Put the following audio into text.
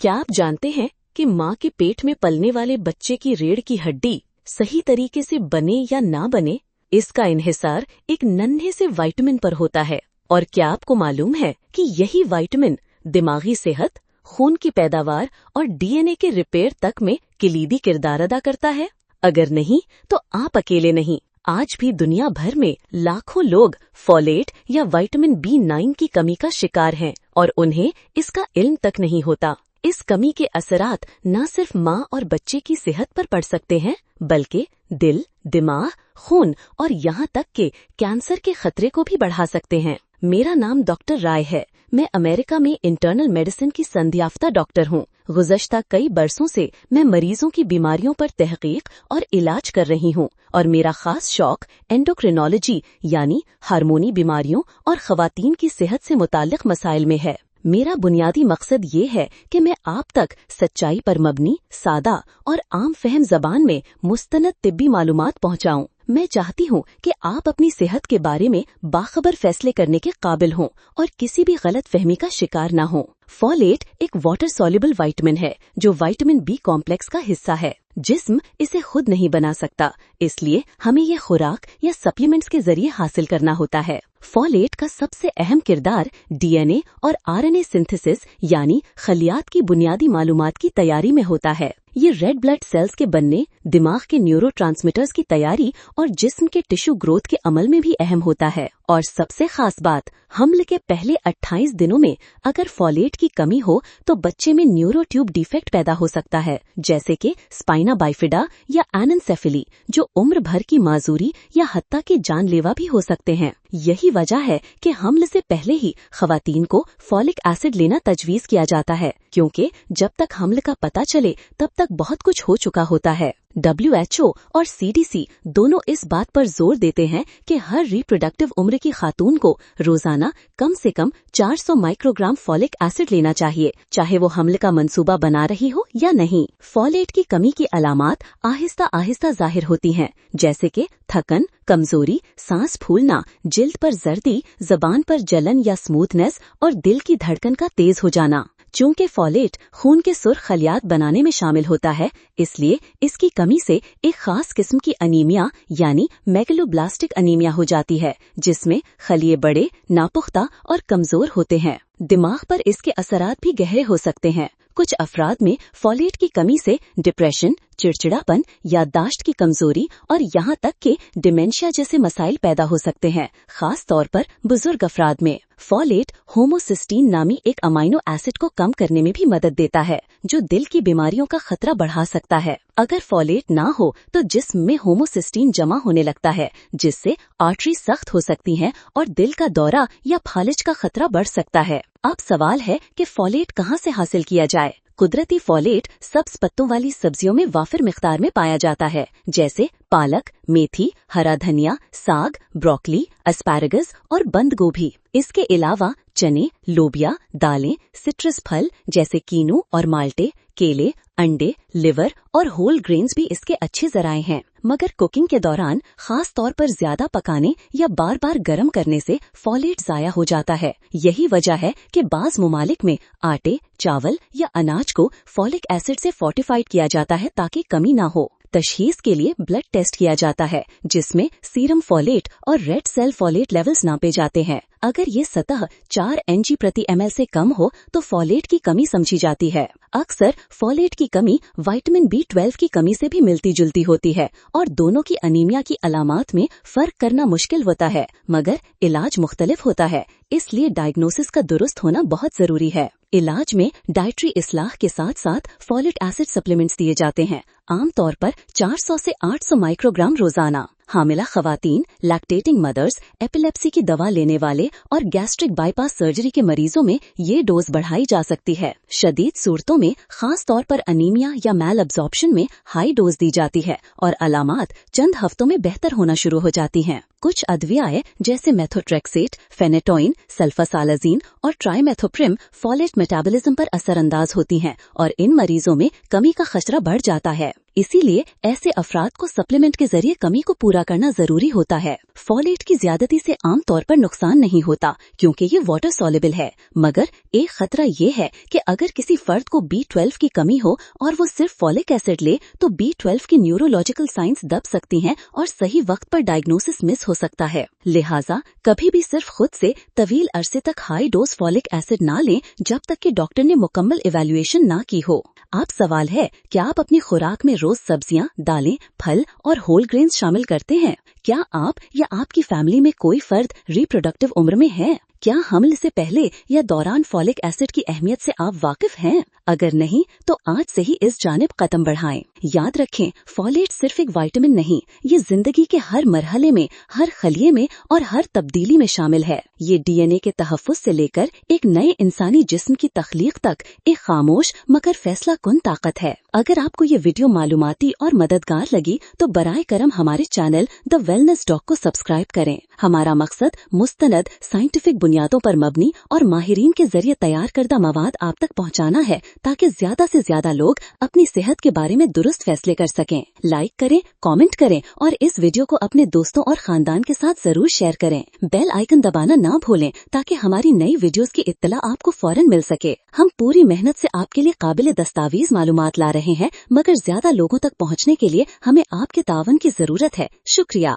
क्या आप जानते हैं कि माँ के पेट में पलने वाले बच्चे की रीढ़ की हड्डी सही तरीके से बने या ना बने, इसका इन्हिसार एक नन्हे से विटामिन पर होता है। और क्या आपको मालूम है कि यही विटामिन दिमागी सेहत, खून की पैदावार और डीएनए के रिपेयर तक में किलीदी किरदार अदा करता है? अगर नहीं तो आप अकेले नहीं। आज भी दुनिया भर में लाखों लोग फोलेट या विटामिन B9 की कमी का शिकार हैं और उन्हें इसका इल्म तक नहीं होता। इस कमी के असरात न सिर्फ माँ और बच्चे की सेहत पर पड़ सकते हैं, बल्कि दिल, दिमाग, खून और यहाँ तक के कैंसर के खतरे को भी बढ़ा सकते हैं। मेरा नाम डॉक्टर राय है। मैं अमेरिका में इंटरनल मेडिसिन की संध्याफ्ता डॉक्टर हूँ। गुज़श्ता कई बरसों से मैं मरीजों की बीमारियों पर तहकीक और इलाज कर रही हूँ और मेरा खास शौक एंडोक्रिनोलॉजी यानी हार्मोनी बीमारियों और ख़वातीन की सेहत से मुताल्लिक मसाइल में है। मेरा बुनियादी मकसद ये है कि मैं आप तक सच्चाई पर मबनी, सादा और आम फहम ज़बान में मुस्तनद तिब्बी मालूमात पहुँचाऊँ। मैं चाहती हूँ कि आप अपनी सेहत के बारे में बाखबर फैसले करने के काबिल हों और किसी भी गलत फहमी का शिकार न हों। फोलेट एक वाटर सॉल्युबल विटामिन है जो विटामिन B कॉम्प्लेक्स का हिस्सा है। जिस्म इसे खुद नहीं बना सकता, इसलिए हमें ये खुराक या सप्लीमेंट्स के जरिए हासिल करना होता है। फोलेट का सबसे अहम किरदार डीएनए और आरएनए सिंथेसिस यानी खलियात की बुनियादी मालूमात की तैयारी में होता है। ये रेड ब्लड सेल्स के बनने, दिमाग के न्यूरोट्रांसमीटर्स की तैयारी और जिस्म के टिश्यू ग्रोथ के अमल में भी अहम होता है। और सबसे खास बात, हमल के पहले 28 दिनों में अगर फोलेट की कमी हो तो बच्चे में न्यूरोट्यूब डिफेक्ट पैदा हो सकता है, जैसे कि स्पाइना बाइफिडा या एनेन्सेफेली, जो उम्र भर की माजूरी या हत्ता के जानलेवा भी हो सकते हैं। यही वजह है कि हमल से पहले ही खवातीन को फॉलिक एसिड लेना तजवीज किया जाता है, क्योंकि जब तक हमल का पता चले तब तक बहुत कुछ हो चुका होता है। WHO और CDC दोनों इस बात पर जोर देते हैं कि हर रिप्रोडक्टिव उम्र की खातून को रोजाना कम से कम 400 माइक्रोग्राम फॉलिक एसिड लेना चाहिए, चाहे वो हमल का मंसूबा बना रही हो या नहीं। फॉलेट की कमी की अलामात आहिस्ता आहिस्ता जाहिर होती हैं, जैसे कि थकन, कमजोरी, सांस फूलना, जिल्द पर जर्दी, जबान पर जलन या स्मूथनेस और दिल की धड़कन का तेज हो जाना। चूंकि फोलेट खून के सुर्ख खलियात बनाने में शामिल होता है, इसलिए इसकी कमी से एक खास किस्म की अनीमिया यानी मेगलोब्लास्टिक अनीमिया हो जाती है, जिसमें खलिये बड़े, नापुख्ता और कमजोर होते हैं। दिमाग पर इसके असरात भी गहरे हो सकते हैं। कुछ अफराद में फोलेट की कमी से डिप्रेशन, चिड़चिड़ापन, याददाश्त की कमजोरी और यहाँ तक कि डिमेंशिया जैसे मसाइल पैदा हो सकते हैं, खास तौर पर बुजुर्ग अफराद में। फोलेट होमोसिस्टीन नामी एक अमाइनो एसिड को कम करने में भी मदद देता है, जो दिल की बीमारियों का खतरा बढ़ा सकता है। अगर फोलेट ना हो तो जिस्म में होमोसिस्टीन जमा होने लगता है, जिससे आर्टरी सख्त हो सकती हैं और दिल का दौरा या फालिज का खतरा बढ़ सकता है। अब सवाल है कि फोलेट कहाँ से हासिल किया जाए? कुदरती फोलेट सब्ज पत्तों वाली सब्जियों में वाफिर मिकदार में पाया जाता है, जैसे पालक, मेथी, हरा धनिया, साग, ब्रोकली, एस्पैरागस और बंद गोभी। इसके अलावा चने, लोबिया, दालें, सिट्रस फल जैसे कीनू और माल्टे, केले, अंडे, लिवर और होल ग्रेन्स भी इसके अच्छे जराए हैं। मगर कुकिंग के दौरान खास तौर पर ज्यादा पकाने या बार बार गर्म करने से फोलेट जाया हो जाता है। यही वजह है कि बाज मुमालिक में आटे, चावल या अनाज को फोलिक एसिड से फोर्टिफाइड किया जाता है ताकि कमी ना हो। तशखीस के लिए ब्लड टेस्ट किया जाता है, जिसमें सीरम फोलेट और रेड सेल फोलेट लेवल्स नापे जाते हैं। अगर ये सतह 4 Ng प्रति ml से कम हो तो फोलेट की कमी समझी जाती है। अक्सर फोलेट की कमी विटामिन B12 की कमी से भी मिलती जुलती होती है और दोनों की अनीमिया की अलामात में फर्क करना मुश्किल होता है, मगर इलाज मुख्तलिफ होता है, इसलिए डायग्नोसिस का दुरुस्त होना बहुत जरूरी है। इलाज में डाइटरी इस्लाह के साथ साथ फोलिक एसिड सप्लीमेंट्स दिए जाते हैं, आमतौर पर 400 से 800 माइक्रोग्राम रोजाना। हामिला खवातीन, लैक्टेटिंग मदर्स, एपिलेप्सी की दवा लेने वाले और गैस्ट्रिक बाईपास सर्जरी के मरीजों में ये डोज बढ़ाई जा सकती है। शदीद सूरतों में खास तौर पर अनीमिया या मैल अब्जॉर्प्शन में हाई डोज दी जाती है और अलामात चंद हफ्तों में बेहतर होना शुरू हो जाती हैं। कुछ अद्वियाएं जैसे मेथोट्रेक्सेट, फेनेटोइन, सल्फासालाजीन और ट्राइमेथोप्रिम फोलेट मेटाबॉलिज्म पर असरअंदाज होती हैं और इन मरीजों में कमी का खतरा बढ़ जाता है। इसीलिए ऐसे अफराद को सप्लीमेंट के जरिए कमी को पूरा करना जरूरी होता है। फॉलेट की ज्यादती से आमतौर पर नुकसान नहीं होता क्योंकि ये वाटर सॉल्युबल है, मगर एक खतरा ये है कि अगर किसी फर्द को B12 की कमी हो और वो सिर्फ फॉलिक एसिड ले तो B12 की न्यूरोलॉजिकल साइंस दब सकती हैं और सही वक्त पर डायग्नोसिस मिस हो सकता है। लिहाजा कभी भी सिर्फ खुद से तवील अरसे तक हाई डोज फॉलिक एसिड ना लें जब तक कि डॉक्टर ने मुकम्मल इवैल्यूएशन ना की हो। आप सवाल है, क्या आप अपनी खुराक में रोज सब्जियां, दालें, फल और होल ग्रेन्स शामिल करते हैं? क्या आप या आपकी फैमिली में कोई फर्द रिप्रोडक्टिव उम्र में है? क्या हमल से पहले या दौरान फॉलिक एसिड की अहमियत से आप वाकिफ हैं? अगर नहीं तो आज से ही इस जानिब कदम बढ़ाएं। याद रखें, फॉलेट सिर्फ एक विटामिन नहीं, ये जिंदगी के हर मरहले में, हर खलिये में और हर तब्दीली में शामिल है। ये DNA के तहफ़्फ़ुज़ से लेकर एक नए इंसानी जिस्म की तख्लीक तक एक खामोश मगर फैसला कुन ताकत है। अगर आपको ये वीडियो मालूमाती और मददगार लगी तो बराए करम हमारे चैनल द वेलनेस डॉक को सब्सक्राइब करें। हमारा मकसद मुस्तनद साइंटिफिक बुनियादों पर मबनी और माहिरीन के जरिए तैयार करदा मवाद आप तक पहुंचाना है ताकि ज्यादा से ज्यादा लोग अपनी सेहत के बारे में दुरुस्त फैसले कर सकें। लाइक करें, कमेंट करें और इस वीडियो को अपने दोस्तों और खानदान के साथ जरूर शेयर करें। बेल आइकन दबाना ना भूलें ताकि हमारी नई वीडियोस की इत्तला आपको फौरन मिल सके। हम पूरी मेहनत से आपके लिए काबिल दस्तावेज मालूमात ला रहे हैं, मगर ज्यादा लोगों तक पहुँचने के लिए हमें आपके तावन की जरूरत है। शुक्रिया।